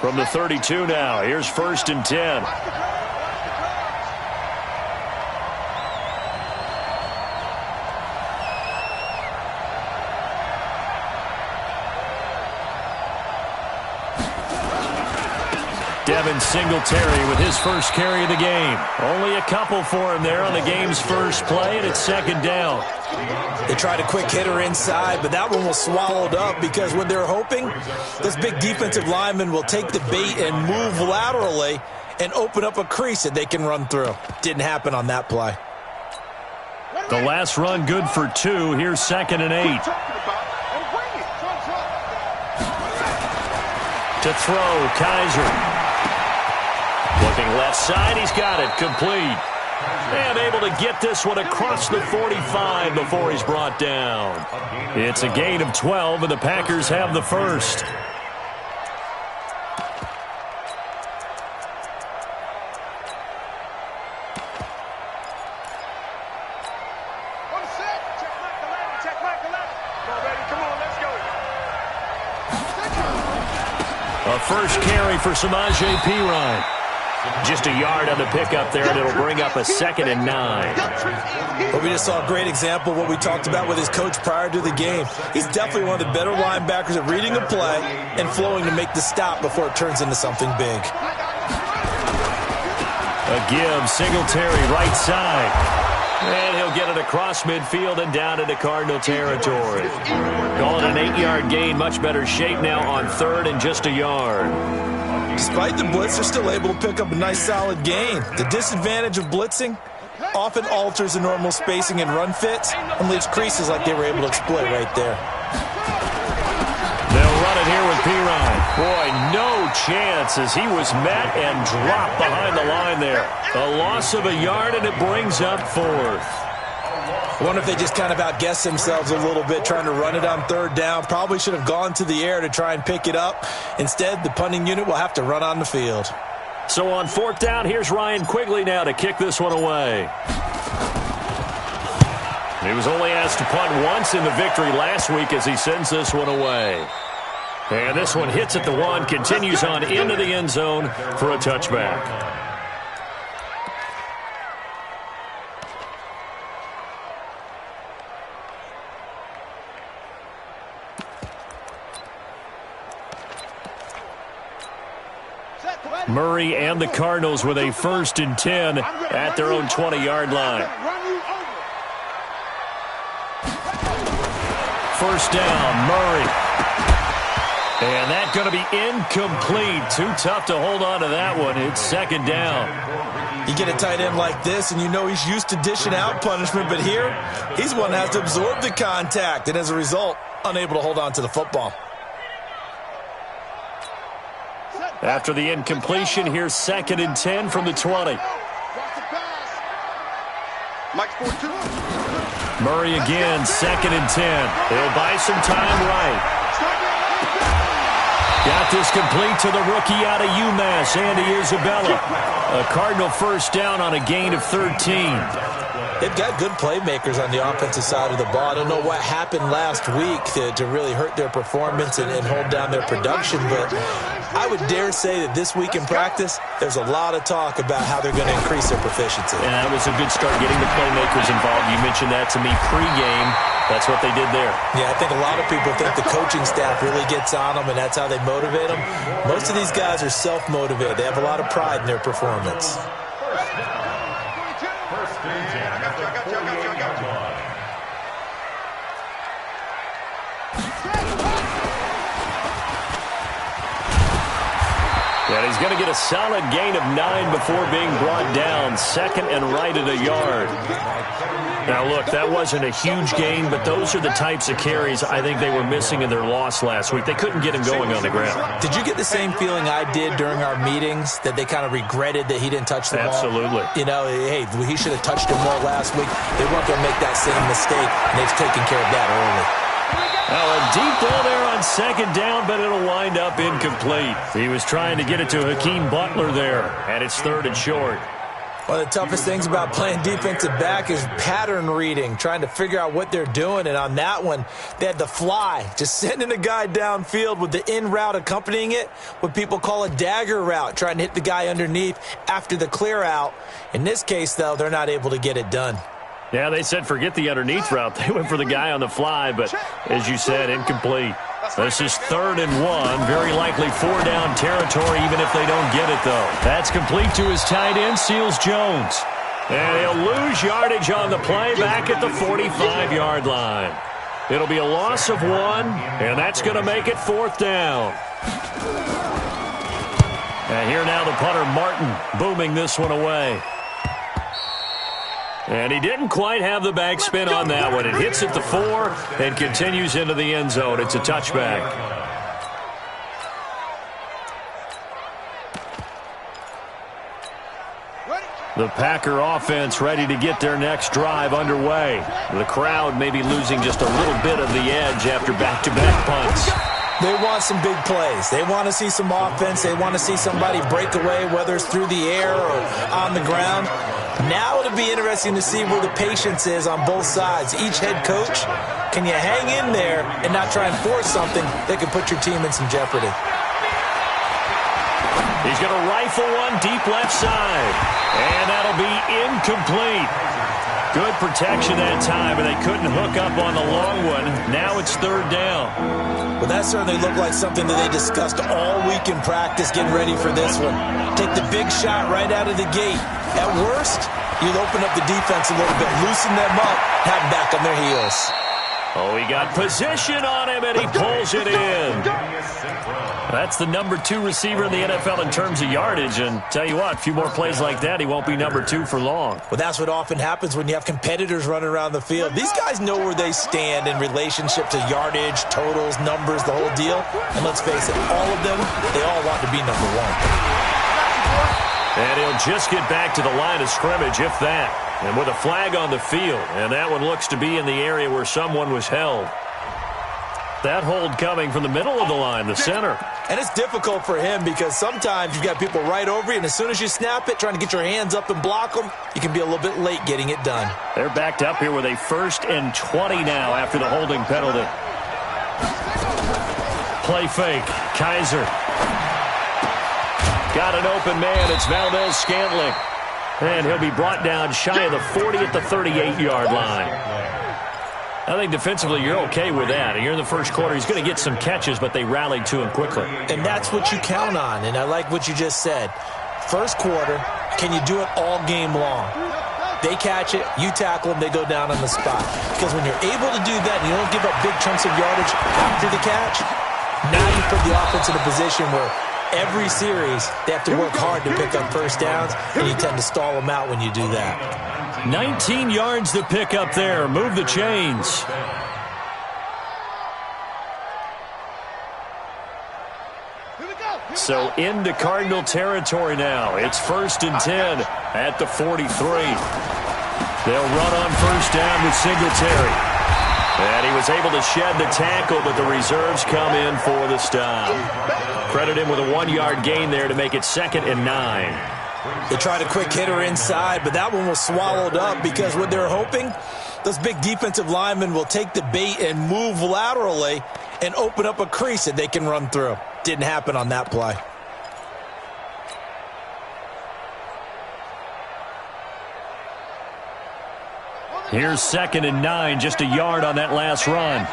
From the 32 now, here's 1st and 10. Devin Singletary with his first carry of the game. Only a couple for him there on the game's first play, and it's 2nd down. They tried a quick hitter inside, but that one was swallowed up because what they're hoping, those big defensive linemen will take the bait and move laterally and open up a crease that they can run through. Didn't happen on that play. The last run good for 2. Here's 2nd and 8. To throw, Kaiser. Looking left side, he's got it, complete. And able to get this one across the 45 before he's brought down. It's a gain of 12, and the Packers have the first. A first carry for Samaje Perine. Just a yard on the pickup there, and it'll bring up a 2nd and 9. But we just saw a great example of what we talked about with his coach prior to the game. He's definitely one of the better linebackers at reading a play and flowing to make the stop before it turns into something big. A give, Singletary, right side. And he'll get it across midfield and down into Cardinal territory. Calling an 8-yard gain, much better shape now on 3rd and just a yard. Despite the blitz, they're still able to pick up a nice solid gain. The disadvantage of blitzing often alters the normal spacing and run fits and leaves creases like they were able to exploit right there. They'll run it here with Perine. Boy, no chance as he was met and dropped behind the line there. A loss of a yard, and it brings up 4th. I wonder if they just kind of outguessed themselves a little bit trying to run it on 3rd down. Probably should have gone to the air to try and pick it up. Instead, the punting unit will have to run on the field. So on 4th down, here's Ryan Quigley now to kick this one away. He was only asked to punt once in the victory last week as he sends this one away. And this one hits at the 1, continues on into the end zone for a touchback. Murray and the Cardinals with a 1st and 10 at their own 20-yard line. 1st down, Murray. And that's going to be incomplete. Too tough to hold on to that one. It's 2nd down. You get a tight end like this, and you know he's used to dishing out punishment, but here, he's one that has to absorb the contact, and as a result, unable to hold on to the football. After the incompletion, here's 2nd and 10 from the 20. Murray again, 2nd and 10. He'll buy some time right. Got this complete to the rookie out of UMass, Andy Isabella. A Cardinal 1st down on a gain of 13. They've got good playmakers on the offensive side of the ball. I don't know what happened last week to really hurt their performance and hold down their production, but I would dare say that this week in practice, there's a lot of talk about how they're going to increase their proficiency. And that was a good start, getting the playmakers involved. You mentioned that to me pregame. That's what they did there. Yeah, I think a lot of people think the coaching staff really gets on them, and that's how they motivate them. Most of these guys are self-motivated. They have a lot of pride in their performance. And he's going to get a solid gain of 9 before being brought down. 2nd and right at a yard. Now, look, that wasn't a huge gain, but those are the types of carries I think they were missing in their loss last week. They couldn't get him going on the ground. Did you get the same feeling I did during our meetings, that they kind of regretted that he didn't touch the ball? Absolutely. You know, hey, he should have touched him more last week. They weren't going to make that same mistake, and they've taken care of that early. Now a deep ball there on 2nd down, but it'll wind up incomplete. He was trying to get it to Hakeem Butler there, and it's 3rd and short. One of the toughest things about playing defensive back is pattern reading, trying to figure out what they're doing. And on that one, they had the fly, just sending a guy downfield with the in route accompanying it, what people call a dagger route, trying to hit the guy underneath after the clear out. In this case, though, they're not able to get it done. Yeah, they said forget the underneath route. They went for the guy on the fly, but as you said, incomplete. This is 3rd and 1. Very likely 4-down territory, even if they don't get it, though. That's complete to his tight end, Seals Jones. And he'll lose yardage on the play back at the 45-yard line. It'll be a loss of 1, and that's going to make it 4th down. And here now the punter, Martin, booming this one away. And he didn't quite have the backspin on that one. It hits at the 4 and continues into the end zone. It's a touchback. The Packer offense ready to get their next drive underway. The crowd may be losing just a little bit of the edge after back-to-back punts. They want some big plays. They want to see some offense. They want to see somebody break away, whether it's through the air or on the ground. Now it'll be interesting to see where the patience is on both sides. Each head coach, can you hang in there and not try and force something that could put your team in some jeopardy? He's going to rifle one deep left side. And that'll be incomplete. Good protection that time, and they couldn't hook up on the long one. Now it's 3rd down. Well, that certainly looked like something that they discussed all week in practice, getting ready for this one. Take the big shot right out of the gate. At worst, you'll open up the defense a little bit, loosen them up, have them back on their heels. Oh, he got position on him, and he pulls it in. That's the number 2 receiver in the NFL in terms of yardage. And tell you what, a few more plays like that, he won't be number 2 for long. Well, that's what often happens when you have competitors running around the field. These guys know where they stand in relationship to yardage, totals, numbers, the whole deal. And let's face it, all of them, they all want to be number 1. And he'll just get back to the line of scrimmage, if that. And with a flag on the field, and that one looks to be in the area where someone was held. That hold coming from the middle of the line, the center. And it's difficult for him because sometimes you've got people right over you, and as soon as you snap it, trying to get your hands up and block them, you can be a little bit late getting it done. They're backed up here with a 1st and 20 now after the holding penalty. Play fake. Kaiser. Got an open man. It's Valdez-Scantling. And he'll be brought down shy of the 40 at the 38-yard line. I think defensively you're okay with that. And you're in the first quarter. He's going to get some catches, but they rallied to him quickly. And that's what you count on. And I like what you just said. First quarter, can you do it all game long? They catch it, you tackle them, they go down on the spot. Because when you're able to do that and you don't give up big chunks of yardage after the catch, now you put the offense in a position where every series they have to work hard to pick up first downs, and you tend to stall them out when you do that. 19 yards to pick up there. Move the chains. So into Cardinal territory now. It's 1st and 10 at the 43. They'll run on first down with Singletary. And he was able to shed the tackle, but the reserves come in for the stop. Credit him with a 1-yard gain there to make it 2nd and 9. They tried a quick hitter inside, but that one was swallowed up because what they're hoping, those big defensive linemen will take the bait and move laterally and open up a crease that they can run through. Didn't happen on that play. Here's 2nd and 9, just a yard on that last run.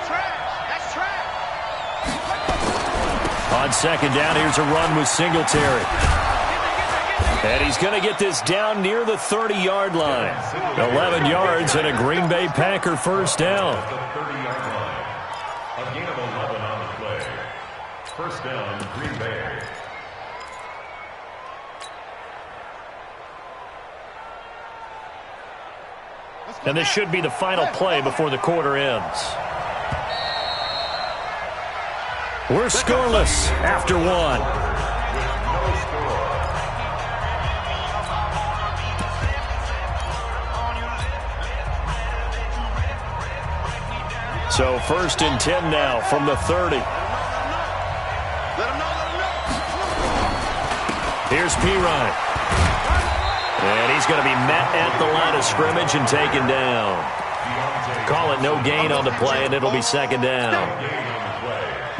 On 2nd down, here's a run with Singletary. And he's going to get this down near the 30-yard line. 11 yards and a Green Bay Packer first down. A gain of 11 on the play. First down, Green Bay. And this should be the final play before the quarter ends. We're scoreless after 1. So 1st and 10 now from the 30. Here's Pirine. And he's going to be met at the line of scrimmage and taken down. Call it no gain on the play, and it'll be second down.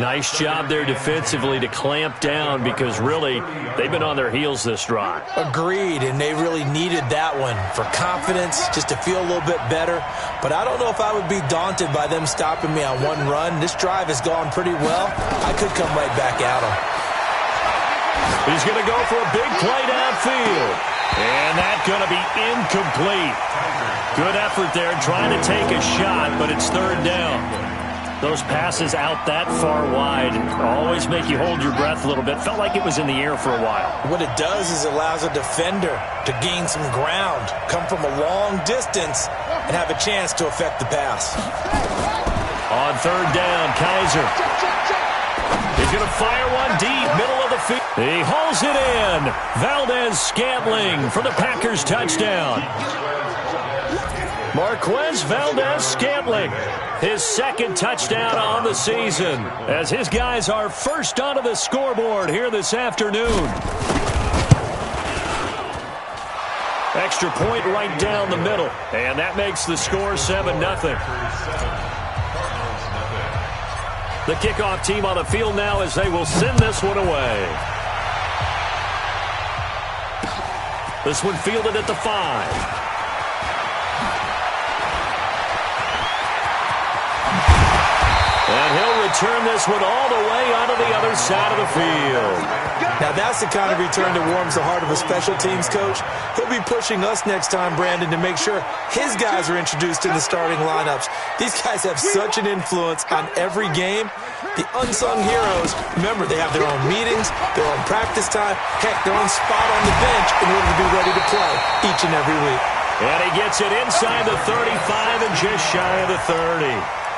Nice job there defensively to clamp down because really they've been on their heels this drive. Agreed, and they really needed that one for confidence, just to feel a little bit better. But I don't know if I would be daunted by them stopping me on one run. This drive has gone pretty well. I could come right back at them. He's going to go for a big play downfield. And that's going to be incomplete. Good effort there trying to take a shot, but it's third down. Those passes out that far wide always make you hold your breath a little bit. Felt like it was in the air for a while. What it does is it allows a defender to gain some ground, come from a long distance, and have a chance to affect the pass. On third down, Kaiser. He's going to fire one deep, middle of the field. He hauls it in. Valdes-Scantling for the Packers touchdown. Marquez Valdes-Scantling, his second touchdown on the season, as his guys are first onto the scoreboard here this afternoon. Extra point right down the middle, and that makes the score 7-0. The kickoff team on the field now as they will send this one away. This one fielded at the 5. And he'll return this one all the way onto the other side of the field. Now that's the kind of return that warms the heart of a special teams coach. He'll be pushing us next time, Brandon, to make sure his guys are introduced in the starting lineups. These guys have such an influence on every game. The unsung heroes, remember, they have their own meetings, their own practice time, heck, their own spot on the bench in order to be ready to play each and every week. And he gets it inside the 35 and just shy of the 30.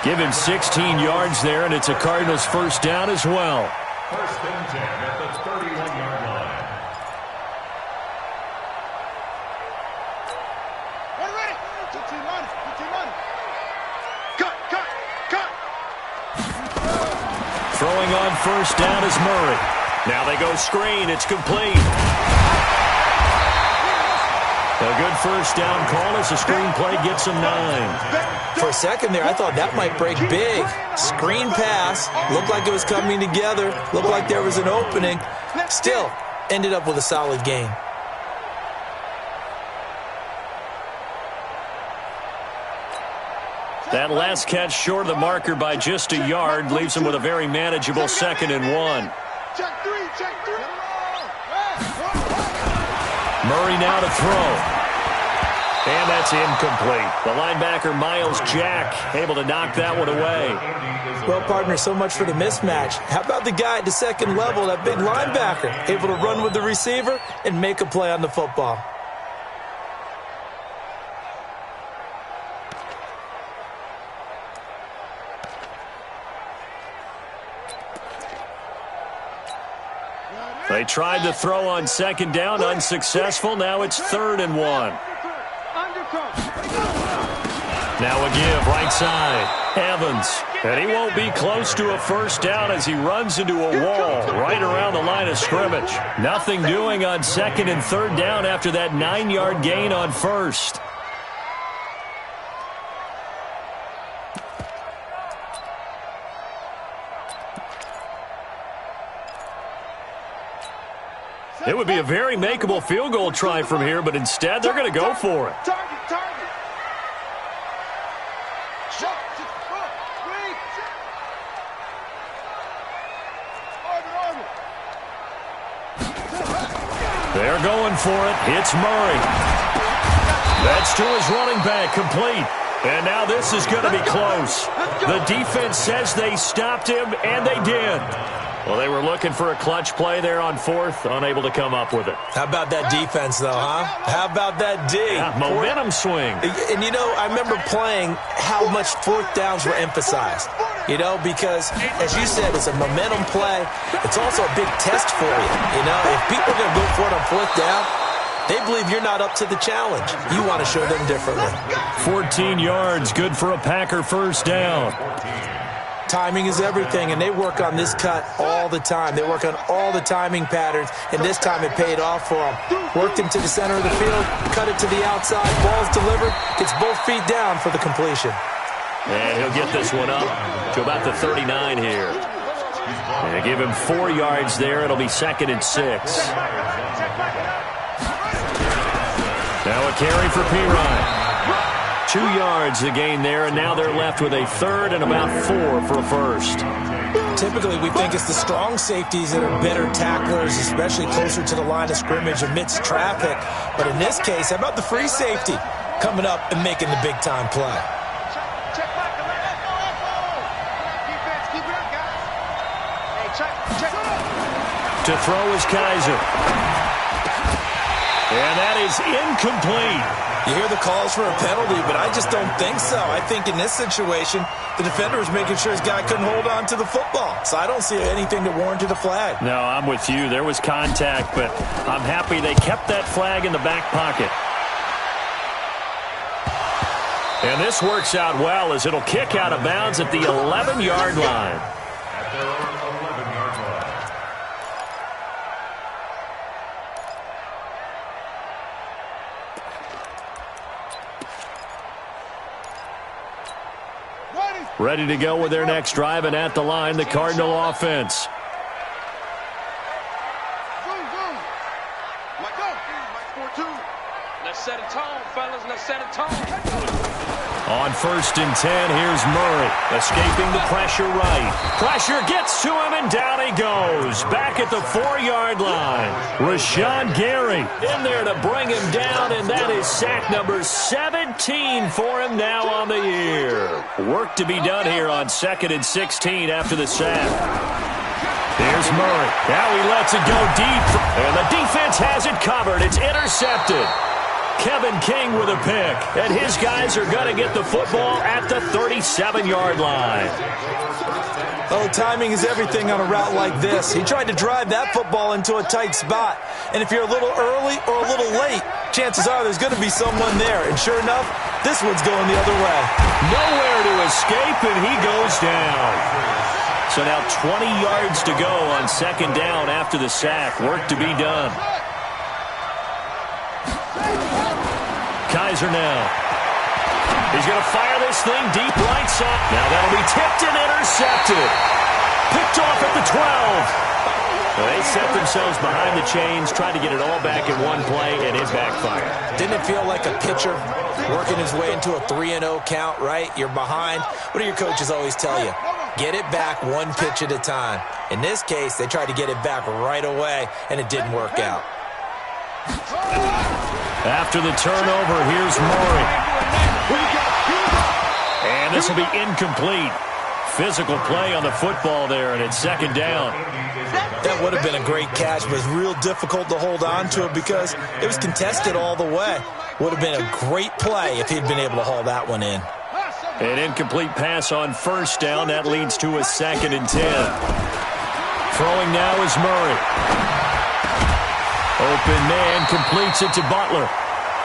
Give him 16 yards there, and it's a Cardinals first down as well. First and 10 at the 31-yard line. Ready. Cut. Throwing on first down is Murray. Now they go screen. It's complete. A good first down call as the screen play gets him 9. For a second there, I thought that might break big. Screen pass, looked like it was coming together, looked like there was an opening. Still, ended up with a solid gain. That last catch short of the marker by just a yard leaves him with a very manageable 2nd and 1. Check three. Murray now to throw. And that's incomplete. The linebacker, Miles Jack, able to knock that one away. Well, partner, so much for the mismatch. How about the guy at the second level, that big linebacker, able to run with the receiver and make a play on the football? They tried to throw on second down, unsuccessful. Now it's 3rd and 1. Now a give, right side. Evans. And he won't be close to a first down as he runs into a wall right around the line of scrimmage. Nothing doing on 2nd and 3rd down after that 9-yard gain on 1st. It would be a very makeable field goal try from here, but instead they're going to go for it. Target. They're going for it. It's Murray. That's to his running back, complete. And now this is going to be close. The defense says they stopped him, and they did. Well, they were looking for a clutch play there on 4th, unable to come up with it. How about that defense, though, huh? How about that D? Yeah, momentum swing. And, you know, I remember playing how much 4th downs were emphasized. You know, because, as you said, it's a momentum play. It's also a big test for you. You know, if people are going to go for it on 4th down, they believe you're not up to the challenge. You want to show them differently. 14 yards, good for a Packer first down. Timing is everything, and they work on this cut all the time. They work on all the timing patterns, and this time it paid off for them. Worked him to the center of the field, cut it to the outside, ball's delivered, gets both feet down for the completion. And he'll get this one up to about the 39 here. And they give him 4 yards there. It'll be 2nd and 6. Now a carry for Perine. 2 yards the gain there, and now they're left with a 3rd and about 4 for a first. Typically, we think it's the strong safeties that are better tacklers, especially closer to the line of scrimmage amidst traffic. But in this case, how about the free safety coming up and making the big-time play? To throw is Kaiser. And that is incomplete. You hear the calls for a penalty, but I just don't think so. I think in this situation, the defender was making sure his guy couldn't hold on to the football. So I don't see anything to warrant a flag. No, I'm with you. There was contact, but I'm happy they kept that flag in the back pocket. And this works out well as it'll kick out of bounds at the 11-yard line. At their own 11-yard line. Ready to go with their next drive, and at the line, the Cardinal offense. Let's set a tone, fellas. Let's set a tone. On 1st and 10, here's Murray, escaping the pressure right. Pressure gets to him, and down he goes. Back at the 4-yard line. Rashawn Gary in there to bring him down, and that is sack number 17 for him now on the year. Work to be done here on 2nd and 16 after the sack. Here's Murray. Now he lets it go deep, and the defense has it covered. It's intercepted. Kevin King with a pick, and his guys are going to get the football at the 37-yard line. Oh, timing is everything on a route like this. He tried to drive that football into a tight spot, and if you're a little early or a little late, chances are there's going to be someone there, and sure enough, this one's going the other way. Nowhere to escape, and he goes down. So now 20 yards to go on 2nd down after the sack. Work to be done. Kaiser now. He's going to fire this thing deep right side. Now that'll be tipped and intercepted. Picked off at the 12. Well, they set themselves behind the chains, tried to get it all back in one play, and it backfired. Didn't it feel like a pitcher working his way into a 3-0 count, right? You're behind. What do your coaches always tell you? Get it back one pitch at a time. In this case, they tried to get it back right away, and it didn't work out. After the turnover, here's Murray. And this will be incomplete. Physical play on the football there, and it's 2nd down. That would have been a great catch, but it's real difficult to hold on to it because it was contested all the way. Would have been a great play if he'd been able to haul that one in. An incomplete pass on 1st down. That leads to a 2nd and 10. Throwing now is Murray. Open man completes it to Butler.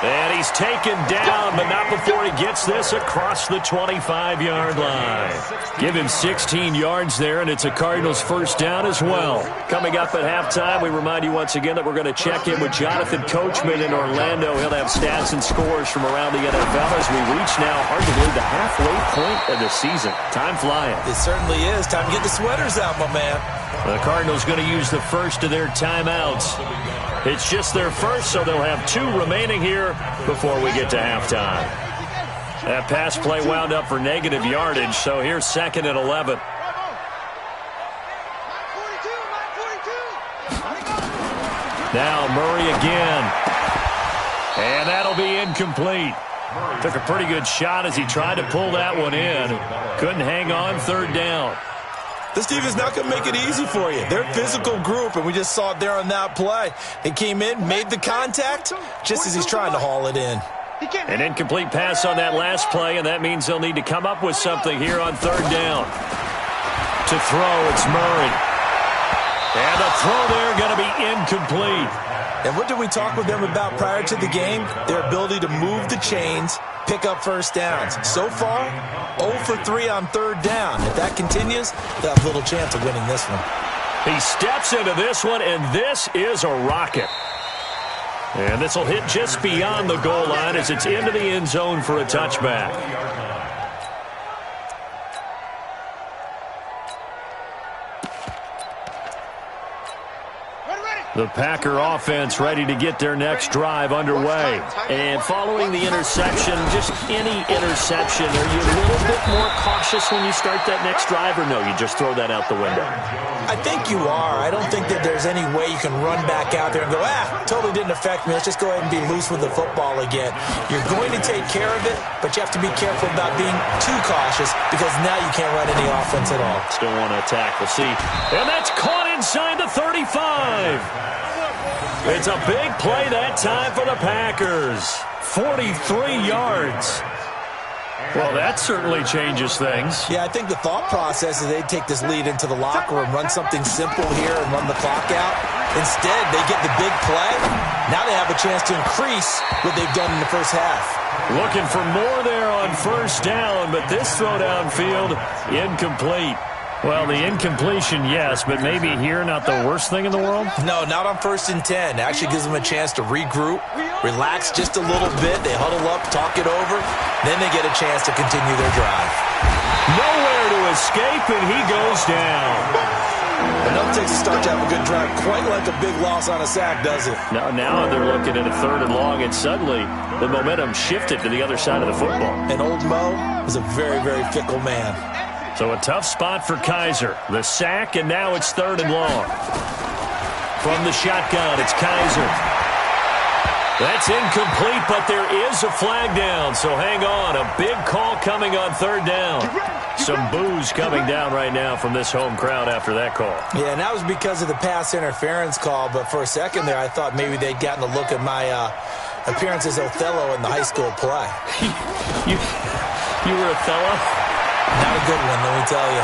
And he's taken down, but not before he gets this across the 25-yard line. Give him 16 yards there, and it's a Cardinals 1st down as well. Coming up at halftime, we remind you once again that we're going to check in with Jonathan Coachman in Orlando. He'll have stats and scores from around the NFL as we reach now, hard to believe, the halfway point of the season. Time flying. It certainly is. Time to get the sweaters out, my man. The Cardinals going to use the first of their timeouts. It's just their first, so they'll have 2 remaining here before we get to halftime. That pass play wound up for negative yardage, so here's 2nd and 11. Now Murray again. And that'll be incomplete. Took a pretty good shot as he tried to pull that one in. Couldn't hang on 3rd down. This defense is not going to make it easy for you. They're a physical group, and we just saw it there on that play. He came in, made the contact, just as he's trying to haul it in. An incomplete pass on that last play, and that means they'll need to come up with something here on 3rd down. To throw, it's Murray. And the throw there going to be incomplete. And what did we talk with them about prior to the game? Their ability to move the chains, pick up first downs. So far, 0 for 3 on third down. If that continues, they'll have little chance of winning this one. He steps into this one, and this is a rocket. And this will hit just beyond the goal line as it's into the end zone for a touchback. The Packer offense ready to get their next drive underway. And following the interception, just any interception, are you a little bit more cautious when you start that next drive, or no, you just throw that out the window? I think you are. I don't think that there's any way you can run back out there and go, totally didn't affect me. Let's just go ahead and be loose with the football again. You're going to take care of it, but you have to be careful about being too cautious because now you can't run any offense at all. Still want to attack. We'll see. And that's caught inside the 35. It's a big play that time for the Packers. 43 yards. Well, that certainly changes things. Yeah, I think the thought process is they'd take this lead into the locker room, run something simple here and run the clock out. Instead, they get the big play. Now they have a chance to increase what they've done in the first half. Looking for more there on first down, but this throw downfield, incomplete. Well, the incompletion, yes, but maybe here not the worst thing in the world? No, not on 1st and 10. It actually gives them a chance to regroup, relax just a little bit. They huddle up, talk it over. Then they get a chance to continue their drive. Nowhere to escape, and he goes down. Enough takes to start to have a good drive. Quite like a big loss on a sack, does it? Now they're looking at a 3rd and long, and suddenly the momentum shifted to the other side of the football. And old Mo is a very, very fickle man. So a tough spot for Kizer. The sack, and now it's 3rd and long. From the shotgun, it's Kizer. That's incomplete, but there is a flag down, so hang on. A big call coming on 3rd down. Some boos coming down right now from this home crowd after that call. Yeah, and that was because of the pass interference call, but for a second there I thought maybe they'd gotten a look at my appearance as Othello in the high school play. You were Othello? Not a good one, let me tell you.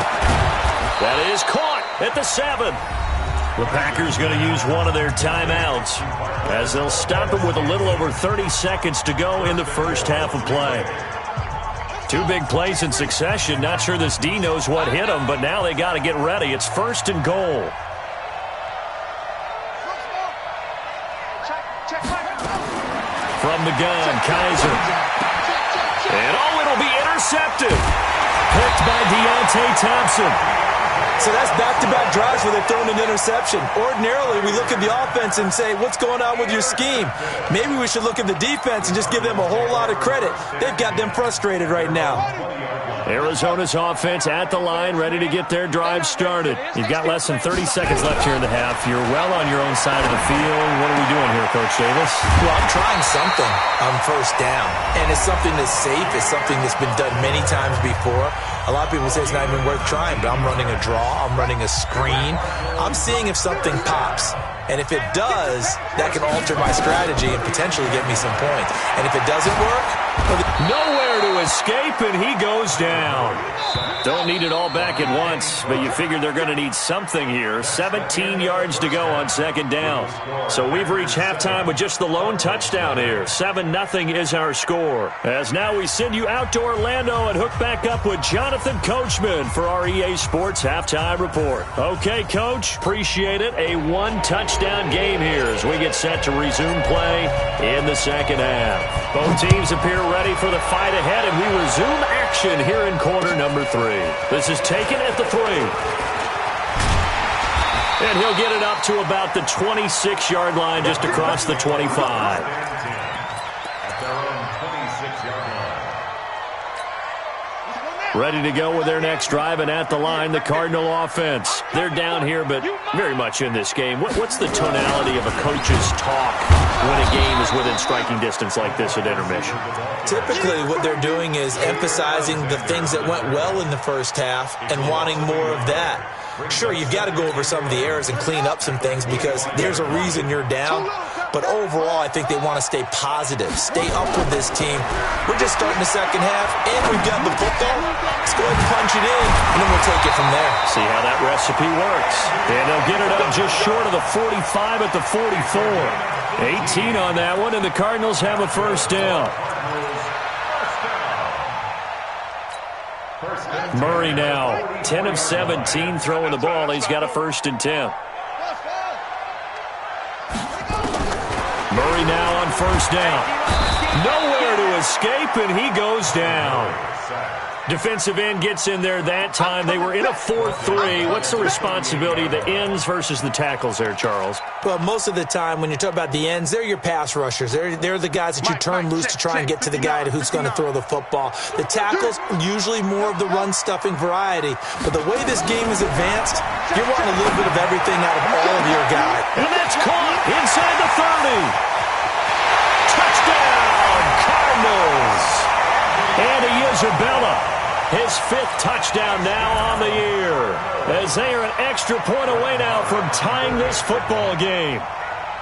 That is caught at the 7. The Packers going to use one of their timeouts as they'll stop it with a little over 30 seconds to go in the first half of play. 2 big plays in succession. Not sure this D knows what hit them, but now they got to get ready. It's 1st and goal. From the gun, Kizer. And it'll be intercepted. Picked by Deontay Thompson. So that's back-to-back drives where they've thrown an interception. Ordinarily, we look at the offense and say, what's going on with your scheme? Maybe we should look at the defense and just give them a whole lot of credit. They've got them frustrated right now. Arizona's offense at the line, ready to get their drive started. You've got less than 30 seconds left here in the half. You're well on your own side of the field. What are we doing here, Coach Davis? Well, I'm trying something on first down, and it's something that's safe. It's something that's been done many times before. A lot of people say it's not even worth trying, but I'm running a draw. I'm running a screen. I'm seeing if something pops. And if it does, that can alter my strategy and potentially get me some points. And if it doesn't work... Nowhere to escape, and he goes down. Don't need it all back at once, but you figure they're going to need something here. 17 yards to go on 2nd down. So we've reached halftime with just the lone touchdown here. 7-0 is our score. As now we send you out to Orlando and hook back up with Jonathan Coachman for our EA Sports Halftime Report. Okay, Coach, appreciate it. A 1-touchdown game here as we get set to resume play in the 2nd half. Both teams appear ready for the fight ahead, and we resume action here in quarter number 3. This is taken at the 3. And he'll get it up to about the 26-yard line, just across the 25. Ready to go with their next drive, and at the line, the Cardinal offense. They're down here, but very much in this game. What's the tonality of a coach's talk when a game is within striking distance like this at intermission? Typically, what they're doing is emphasizing the things that went well in the first half and wanting more of that. Sure, you've got to go over some of the errors and clean up some things because there's a reason you're down. But overall, I think they want to stay positive, stay up with this team. We're just starting the second half, and we've got the football. Let's go ahead and punch it in, and then we'll take it from there. See how that recipe works. And they'll get it up just short of the 45 at the 44. 18 on that one, and the Cardinals have a first down. Murray now, 10 of 17 throwing the ball. He's got a 1st and 10. Murray now on 1st down. Nowhere to escape, and he goes down. Defensive end gets in there that time. They were in a 4-3. What's the responsibility of the ends versus the tackles there, Charles? Well, most of the time when you talk about the ends, they're your pass rushers. They're the guys that you turn loose to try and get to the guy who's going to throw the football. The tackles, usually more of the run-stuffing variety. But the way this game is advanced, you're wanting a little bit of everything out of all of your guys. And that's caught inside the 30. Touchdown, Cardinals. Andy Isabella, his 5th touchdown now on the year, as they are an extra point away now from tying this football game.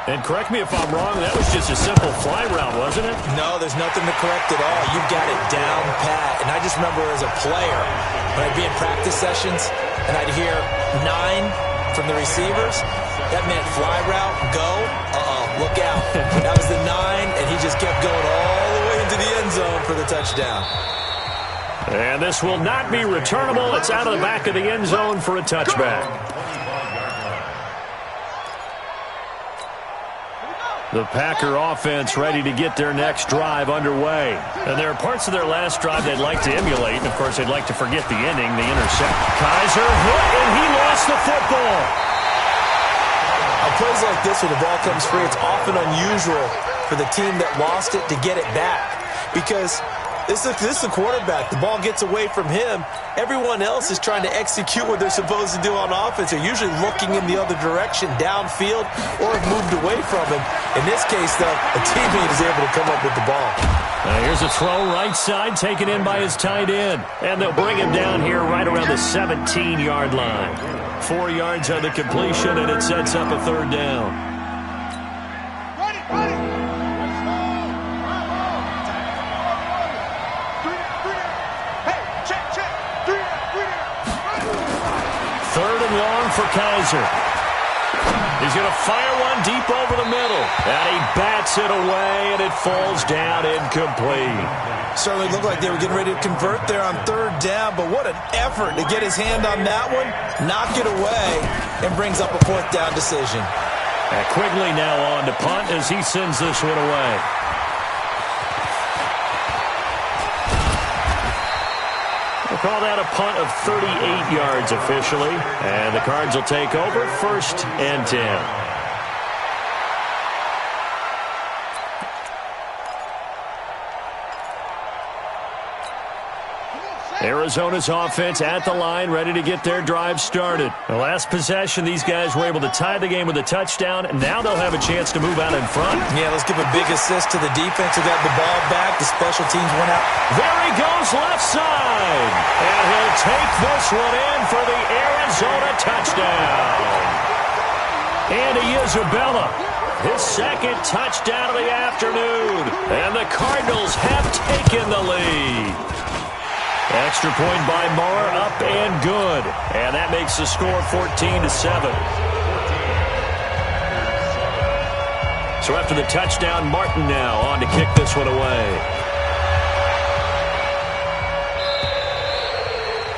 And correct me if I'm wrong, that was just a simple fly route, wasn't it? No, there's nothing to correct at all. You've got it down pat. And I just remember as a player, when I'd be in practice sessions, and I'd hear 9 from the receivers, that meant fly route, go, look out. That was the 9, and he just kept going all the way into the end zone for the touchdown. And this will not be returnable. It's out of the back of the end zone for a touchback. The Packer offense ready to get their next drive underway. And there are parts of their last drive they'd like to emulate. And, of course, they'd like to forget the ending, the intercept. Kaiser hit, and he lost the football. On plays like this where the ball comes free, it's often unusual for the team that lost it to get it back. Because this is the quarterback. The ball gets away from him. Everyone else is trying to execute what they're supposed to do on offense. They're usually looking in the other direction, downfield, or have moved away from him. In this case, though, a teammate is able to come up with the ball. Here's a throw right side, taken in by his tight end. And they'll bring him down here right around the 17-yard line. 4 yards on the completion, and it sets up a 3rd down. For Kaiser. He's going to fire one deep over the middle. And he bats it away, and it falls down incomplete. Certainly looked like they were getting ready to convert there on 3rd down, but what an effort to get his hand on that one, knock it away, and brings up a 4th down decision. And Quigley now on to punt as he sends this one away. Call that a punt of 38 yards officially. And the Cards will take over 1st and 10. Arizona's offense at the line, ready to get their drive started. The last possession, these guys were able to tie the game with a touchdown, and now they'll have a chance to move out in front. Yeah, let's give a big assist to the defense who got the ball back. The special teams went out. There he goes left side. And he'll take this one in for the Arizona touchdown. Andy Isabella, his 2nd touchdown of the afternoon. And the Cardinals have taken the lead. Extra point by Marr, up and good. And that makes the score 14-7. So after the touchdown, Martin now on to kick this one away.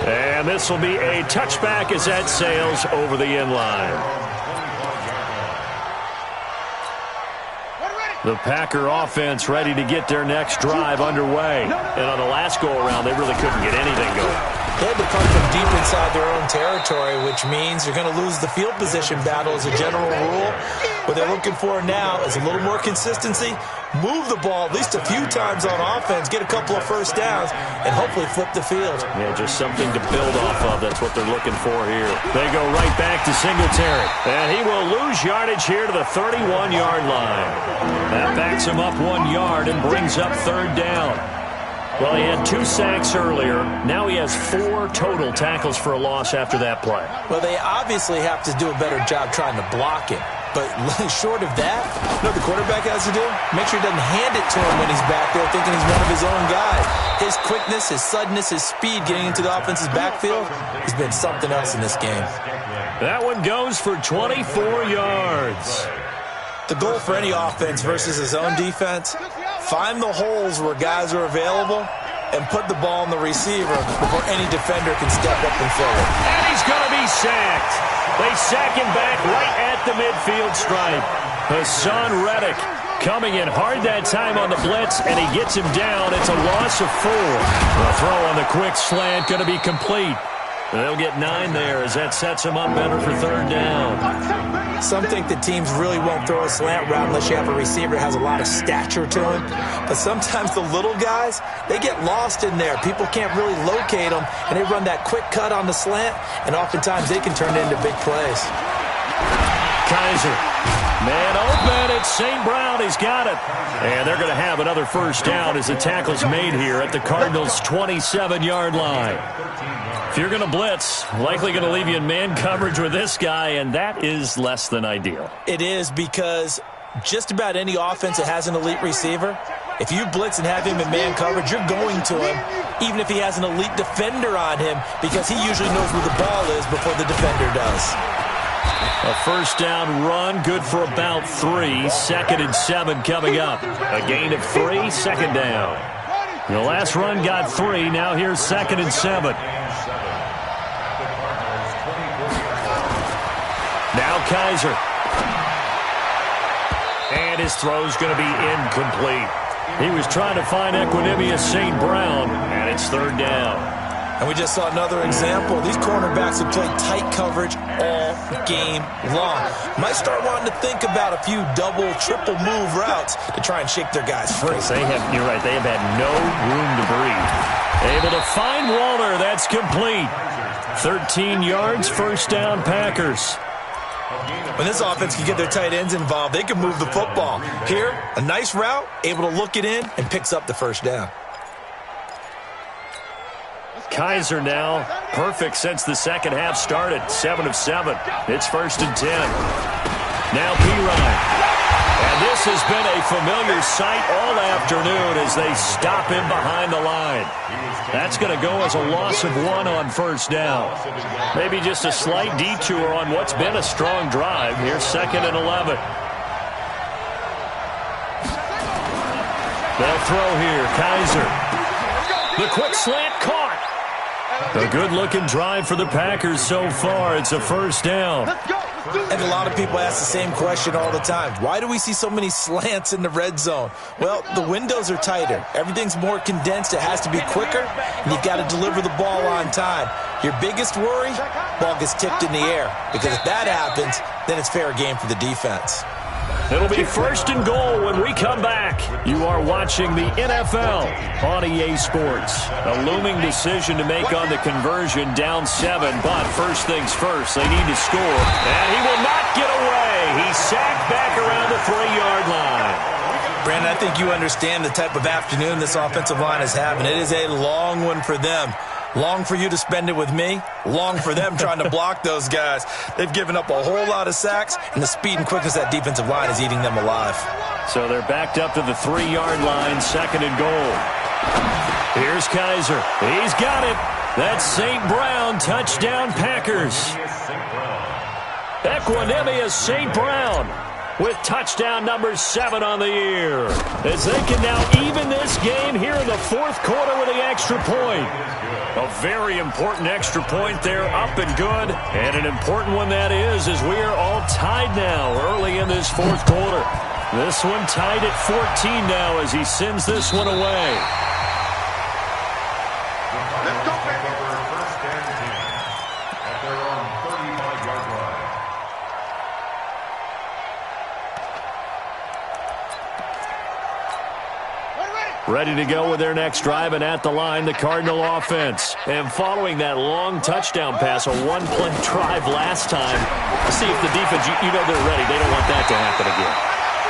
And this will be a touchback as that sails over the end line. The Packer offense ready to get their next drive underway. And on the last go-around, they really couldn't get anything going. They had to punt from deep inside their own territory, which means you're going to lose the field position battle as a general rule. What they're looking for now is a little more consistency, move the ball at least a few times on offense, get a couple of 1st downs, and hopefully flip the field. Yeah, just something to build off of. That's what they're looking for here. They go right back to Singletary. And he will lose yardage here to the 31-yard line. That backs him up 1 yard and brings up 3rd down. Well, he had 2 sacks earlier. Now he has 4 total tackles for a loss after that play. Well, they obviously have to do a better job trying to block him. But short of that, you know what the quarterback has to do? Make sure he doesn't hand it to him when he's back there thinking he's one of his own guys. His quickness, his suddenness, his speed getting into the offense's backfield has been something else in this game. That one goes for 24 yards. The goal for any offense versus his own defense, find the holes where guys are available and put the ball on the receiver before any defender can step up and fill it. And he's going to be sacked. They sack him back right at the midfield stripe. Hassan Reddick coming in hard that time on the blitz, and he gets him down. It's a loss of 4. The throw on the quick slant going to be complete. They'll get 9 there as that sets him up better for 3rd down. Some think that teams really won't throw a slant route unless you have a receiver that has a lot of stature to him. But sometimes the little guys, they get lost in there. People can't really locate them, and they run that quick cut on the slant, and oftentimes they can turn it into big plays. Kaiser, man open, it's St. Brown, he's got it. And they're going to have another 1st down as the tackle's made here at the Cardinals' 27-yard line. If you're going to blitz, likely going to leave you in man coverage with this guy, and that is less than ideal. It is, because just about any offense that has an elite receiver, if you blitz and have him in man coverage, you're going to him, even if he has an elite defender on him, because he usually knows where the ball is before the defender does. A 1st down run, good for about 3. 2nd and 7 coming up. A gain of 3, 2nd down. The last run got 3. Now here's 2nd and 7. Now Kaiser. And his throw's going to be incomplete. He was trying to find Equanimeous St. Brown, and it's 3rd down. And we just saw another example. These cornerbacks have played tight coverage all game long. Might start wanting to think about a few double, triple move routes to try and shake their guys free. You're right, they have had no room to breathe. Able to find Walter, that's complete. 13 yards, 1st down Packers. When this offense can get their tight ends involved, they can move the football. Here, a nice route, able to look it in, and picks up the 1st down. Kaiser now, perfect since the 2nd half started. 7 of 7. It's 1st and 10. Now Perine. And this has been a familiar sight all afternoon as they stop him behind the line. That's going to go as a loss of 1 on 1st down. Maybe just a slight detour on what's been a strong drive. Here's 2nd and 11. They'll throw here. Kaiser. The quick slant caught. A good-looking drive for the Packers so far. It's a 1st down. And a lot of people ask the same question all the time. Why do we see so many slants in the red zone? Well, the windows are tighter. Everything's more condensed. It has to be quicker, and you've got to deliver the ball on time. Your biggest worry, ball gets tipped in the air. Because if that happens, then it's fair game for the defense. It'll be 1st and goal when we come back. You are watching the NFL on EA Sports. A looming decision to make on the conversion, down 7. But first things first, they need to score. And he will not get away. He's sacked back around the 3-yard line. Brandon, I think you understand the type of afternoon this offensive line is having. It is a long one for them. Long for you to spend it with me. Long for them trying to block those guys. They've given up a whole lot of sacks, and the speed and quickness of that defensive line is eating them alive. So they're backed up to the 3-yard line, 2nd and goal. Here's Kaiser. He's got it. That's St. Brown, touchdown Packers. Equanimeous St. Brown with touchdown number 7 on the year. As they can now even this game here in the 4th quarter with the extra point. A very important extra point there, up and good. And an important one that is, as we are all tied now early in this 4th quarter. This one tied at 14 now as he sends this one away. Let's go, baby. First and 10 at their own 35-yard line. Ready to go with their next drive, and at the line, the Cardinal offense. And following that long touchdown pass, a one-play drive last time, see if the defense, you know they're ready. They don't want that to happen again.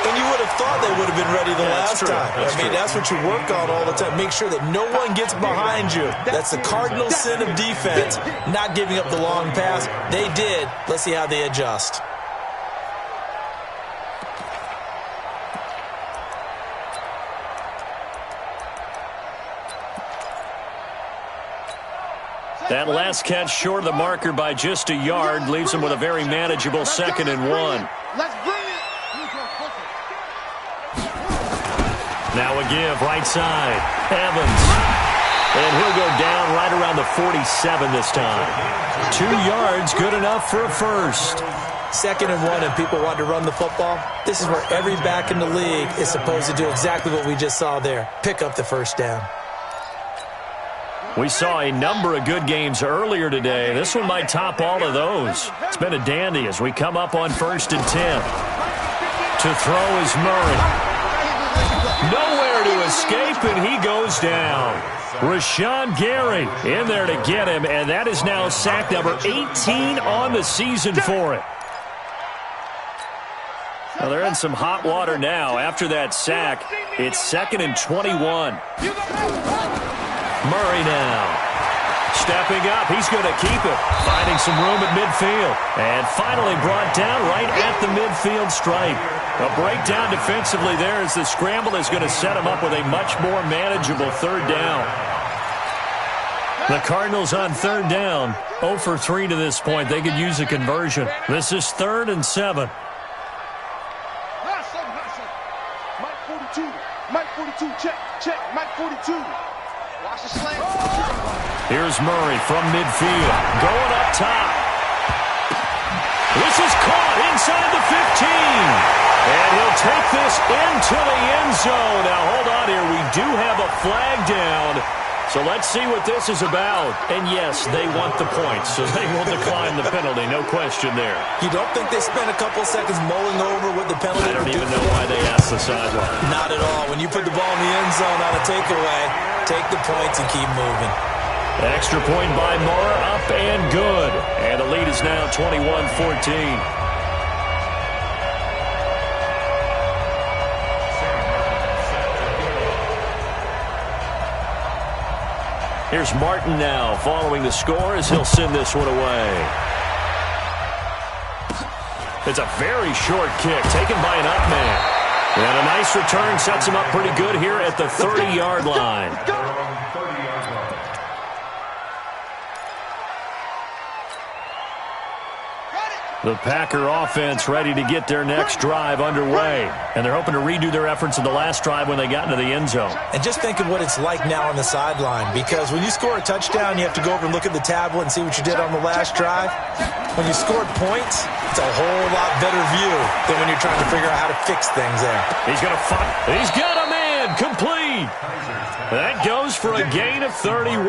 And you would have thought they would have been ready the last time. That's what you work on all the time. Make sure that no one gets behind you. That's the cardinal sin of defense, not giving up the long pass. They did. Let's see how they adjust. That last catch short of the marker by just a yard leaves him with a very manageable 2nd and 1. Let's bring it. Now a give, right side. Evans. And he'll go down right around the 47 this time. 2 yards, good enough for a first. 2nd and 1 and people want to run the football. This is where every back in the league is supposed to do exactly what we just saw there. Pick up the first down. We saw a number of good games earlier today. This one might top all of those. It's been a dandy as we come up on 1st and 10. To throw is Murray. Nowhere to escape, and he goes down. Rashawn Gary in there to get him, and that is now sack number 18 on the season for it. Well, they're in some hot water now. After that sack, it's 2nd and 21. Murray now. Stepping up. He's going to keep it. Finding some room at midfield. And finally brought down right at the midfield stripe. A breakdown defensively there as the scramble is going to set him up with a much more manageable 3rd down. The Cardinals on 3rd down. 0 for 3 to this point. They could use a conversion. This is 3rd and 7. Mike 42. Mike 42. Check. Mike 42. Watch the slant. Here's Murray from midfield. Going up top. This is caught inside the 15. And he'll take this into the end zone. Now, hold on here. We do have a flag down. So let's see what this is about. And, yes, they want the points, so they will decline the penalty. No question there. You don't think they spent a couple seconds mulling over what the penalty I don't even know why they asked the sideline. Not at all. When you put the ball in the end zone on a takeaway, take the points and keep moving. Extra point by Mora, up and good. And the lead is now 21-14. Here's Martin now following the score as he'll send this one away. It's a very short kick taken by an up man. And a nice return sets him up pretty good here at the 30-yard line. The Packer offense ready to get their next drive underway. And they're hoping to redo their efforts in the last drive when they got into the end zone. And just think of what it's like now on the sideline. Because when you score a touchdown, you have to go over and look at the tablet and see what you did on the last drive. When you scored points, it's a whole lot better view than when you're trying to figure out how to fix things there. He's going to fight. He's got a man. Complete. That goes for a gain of 31.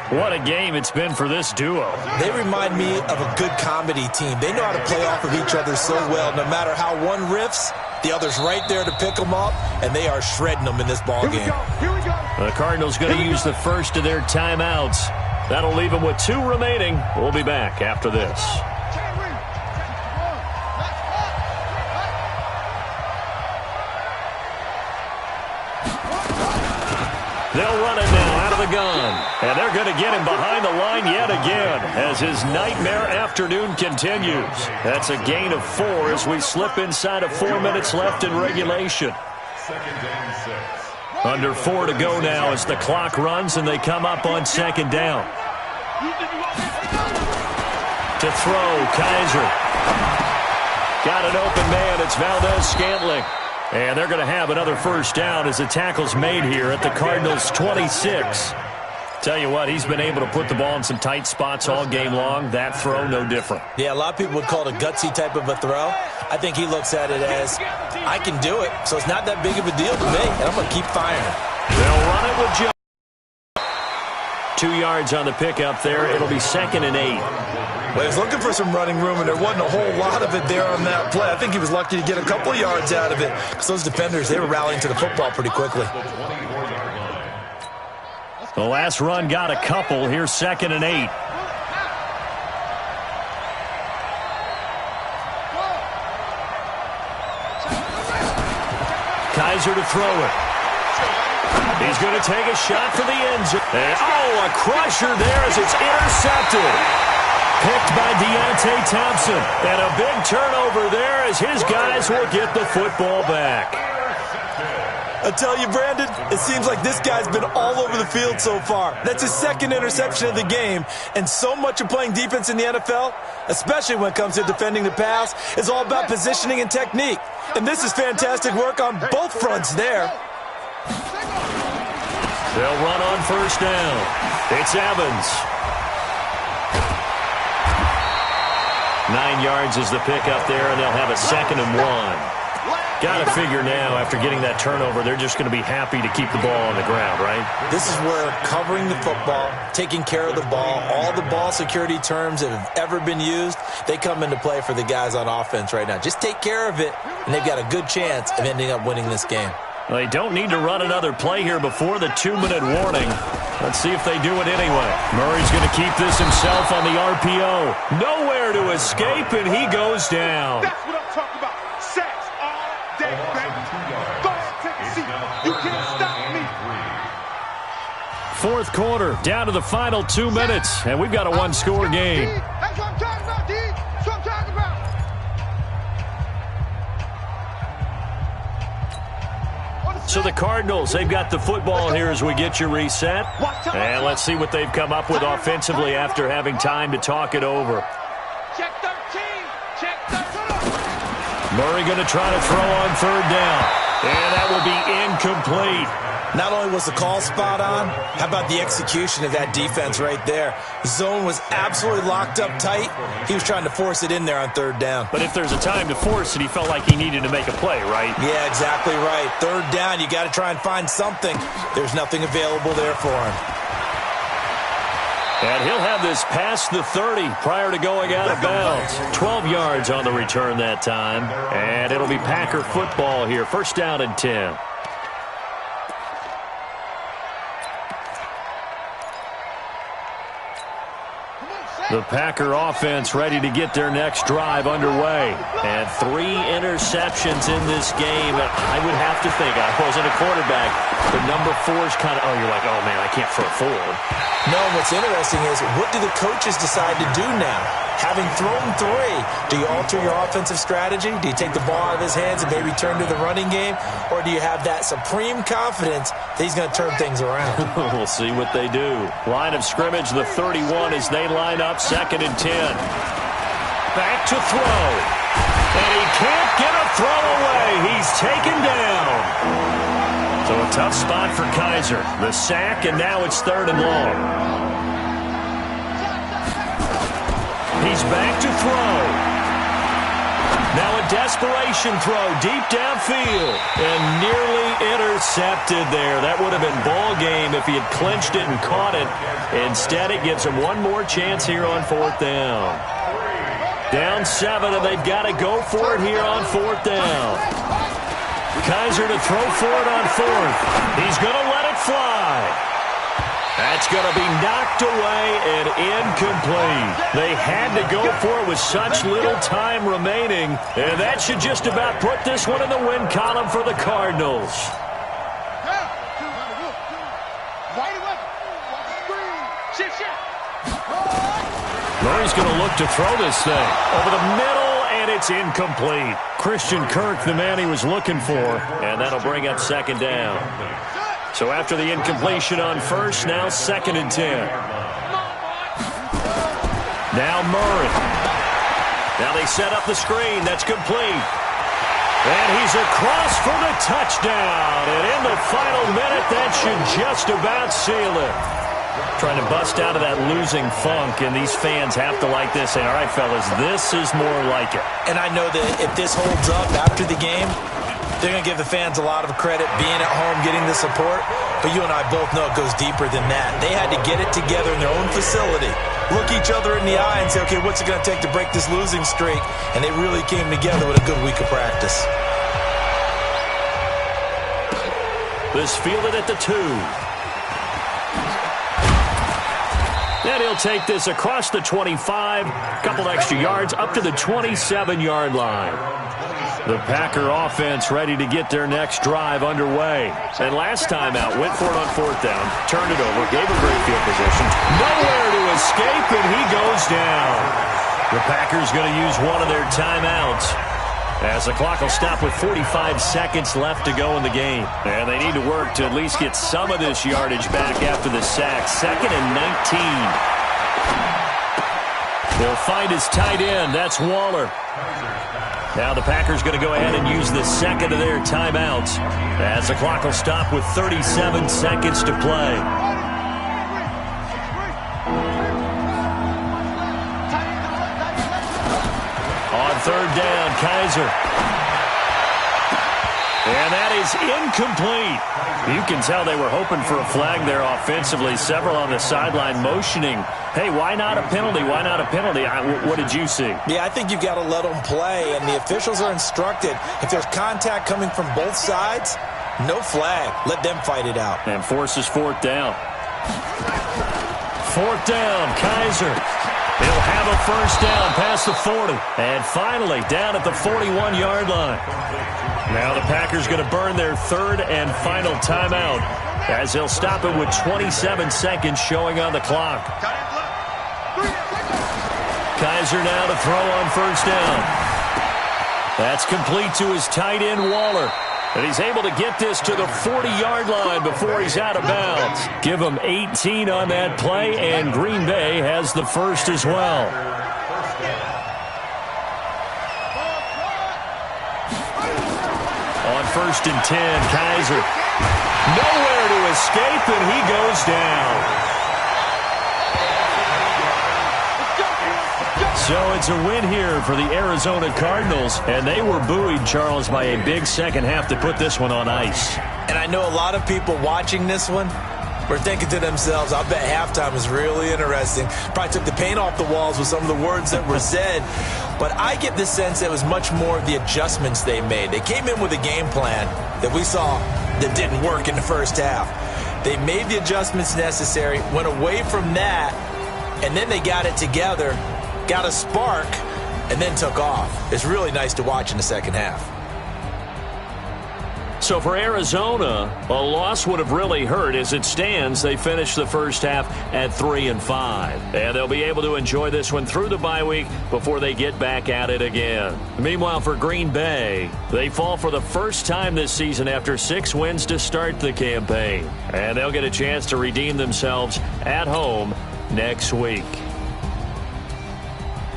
What a game it's been for this duo. They remind me of a good comedy team. They know how to play off of each other so well. No matter how one riffs, the other's right there to pick them up, and they are shredding them in this ball game. Here we go. The Cardinals going to use the first of their timeouts. That'll leave them with 2 remaining. We'll be back after this. They'll run it now out of the gun. And they're going to get him behind the line yet again as his nightmare afternoon continues. That's a gain of 4 as we slip inside of 4 minutes left in regulation. Under 4 to go now as the clock runs and they come up on 2nd down. To throw, Kaiser. Got an open man. It's Valdez-Scantling. And they're going to have another first down as the tackle's made here at the Cardinals' 26. Tell you what, he's been able to put the ball in some tight spots all game long. That throw, no different. Yeah, a lot of people would call it a gutsy type of a throw. I think he looks at it as, I can do it, so it's not that big of a deal to me, and I'm going to keep firing. They'll run it with Joe. 2 yards on the pickup there. It'll be 2nd and 8. Well, he was looking for some running room, and there wasn't a whole lot of it there on that play. I think he was lucky to get a couple of yards out of it because those defenders, they were rallying to the football pretty quickly. The last run got a couple. Here's 2nd and 8. Kizer to throw it. He's going to take a shot for the end zone. Oh, a crusher there as it's intercepted. Picked by Deontay Thompson. And a big turnover there as his guys will get the football back. I tell you, Brandon, it seems like this guy's been all over the field so far. That's his second interception of the game. And so much of playing defense in the NFL, especially when it comes to defending the pass, is all about positioning and technique. And this is fantastic work on both fronts there. They'll run on first down. It's Evans. 9 yards is the pickup there, and they'll have a 2nd and 1. Got to figure now, after getting that turnover, they're just going to be happy to keep the ball on the ground, right? This is where covering the football, taking care of the ball, all the ball security terms that have ever been used, they come into play for the guys on offense right now. Just take care of it, and they've got a good chance of ending up winning this game. Well, they don't need to run another play here before the 2-minute warning. Let's see if they do it anyway. Murray's going to keep this himself on the RPO. Nowhere to escape, and he goes down. That's what I'm talking about. Sacks all day, baby. Go ahead, take a seat. You can't stop me. Fourth quarter, down to the final 2 minutes, and we've got a one-score game. That's what I'm talking about, D. That's what I'm talking about. So the Cardinals, they've got the football here as we get you reset. And let's see what they've come up with offensively after having time to talk it over. Check 13. Check 13. Murray going to try to throw on third down. And that will be incomplete. Not only was the call spot on, how about the execution of that defense right there? Zone was absolutely locked up tight. He was trying to force it in there on third down. But if there's a time to force it, he felt like he needed to make a play, right? Yeah, exactly right. Third down, you got to try and find something. There's nothing available there for him. And he'll have this past the 30 prior to going out of bounds. 12 yards on the return that time. And it'll be Packer football here. First down and 10. The Packer offense ready to get their next drive underway. And 3 interceptions in this game. I would have to think, I wasn't a quarterback, but number 4 is kind of, you're like, oh, man, I can't throw 4. No, what's interesting is, what do the coaches decide to do now? Having thrown 3, do you alter your offensive strategy? Do you take the ball out of his hands and maybe turn to the running game? Or do you have that supreme confidence that he's going to turn things around? We'll see what they do. Line of scrimmage, the 31 as they line up, 2nd and 10. Back to throw. And he can't get a throw away. He's taken down. So a tough spot for Kizer. The sack, and now it's 3rd and long. He's back to throw. Now a desperation throw deep downfield. And nearly intercepted there. That would have been ball game if he had clinched it and caught it. Instead, it gives him one more chance here on 4th down. Down 7, and they've got to go for it here on 4th down. Kizer to throw for it on 4th. He's going to let it fly. That's going to be knocked away and incomplete. They had to go for it with such little time remaining, and that should just about put this one in the win column for the Cardinals. Murray's going to look to throw this thing over the middle, and it's incomplete. Christian Kirk, the man he was looking for, and that'll bring up 2nd down. So after the incompletion on 1st, now 2nd and 10. Now Murray. Now they set up the screen. That's complete. And he's across for the touchdown. And in the final minute, that should just about seal it. Trying to bust out of that losing funk, and these fans have to like this. Say, all right, fellas, this is more like it. And I know that if this holds up after the game, they're going to give the fans a lot of credit being at home, getting the support. But you and I both know it goes deeper than that. They had to get it together in their own facility, look each other in the eye and say, okay, what's it going to take to break this losing streak? And they really came together with a good week of practice. This fielded at the 2. And he'll take this across the 25, a couple extra yards, up to the 27-yard line. The Packer offense ready to get their next drive underway. And last time out, went for it on fourth down, turned it over, gave him great field position. Nowhere to escape, and he goes down. The Packers going to use one of their timeouts, as the clock will stop with 45 seconds left to go in the game. And they need to work to at least get some of this yardage back after the sack. 2nd and 19. They'll find his tight end. That's Waller. Now the Packers going to go ahead and use the second of their timeouts, as the clock will stop with 37 seconds to play. On third down, Kaiser. And that is incomplete. You can tell they were hoping for a flag there offensively. Several on the sideline motioning, hey, why not a penalty? Why not a penalty? What did you see? Yeah, I think you've got to let them play, and the officials are instructed, if there's contact coming from both sides, no flag. Let them fight it out. And forces fourth down. Fourth down, Kaiser. He'll have a first down past the 40. And finally, down at the 41-yard line. Now the Packers going to burn their third and final timeout, as they'll stop it with 27 seconds showing on the clock. Kaiser now to throw on first down. That's complete to his tight end, Waller. And he's able to get this to the 40-yard line before he's out of bounds. Give him 18 on that play, and Green Bay has the first as well. On 1st and 10, Kaiser. Nowhere to escape, and he goes down. So it's a win here for the Arizona Cardinals, and they were buoyed, Charles, by a big second half to put this one on ice. And I know a lot of people watching this one were thinking to themselves, I bet halftime is really interesting. Probably took the paint off the walls with some of the words that were said. But I get the sense it was much more of the adjustments they made. They came in with a game plan that we saw that didn't work in the first half. They made the adjustments necessary, went away from that, and then they got it together, got a spark, and then took off. It's really nice to watch in the second half. So for Arizona, a loss would have really hurt. As it stands, they finished the first half at 3-5. And they'll be able to enjoy this one through the bye week before they get back at it again. Meanwhile, for Green Bay, they fall for the first time this season after 6 wins to start the campaign. And they'll get a chance to redeem themselves at home next week.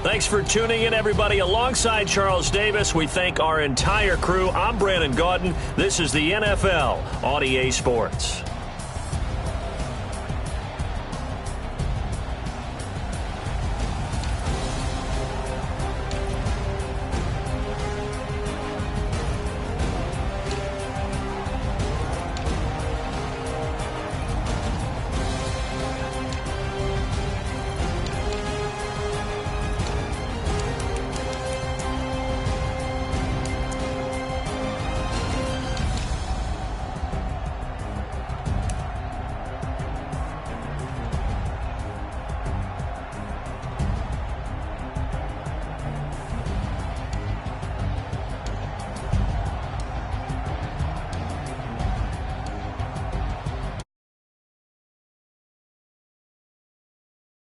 Thanks for tuning in, everybody. Alongside Charles Davis, we thank our entire crew. I'm Brandon Gaudin. This is the NFL on EA Sports.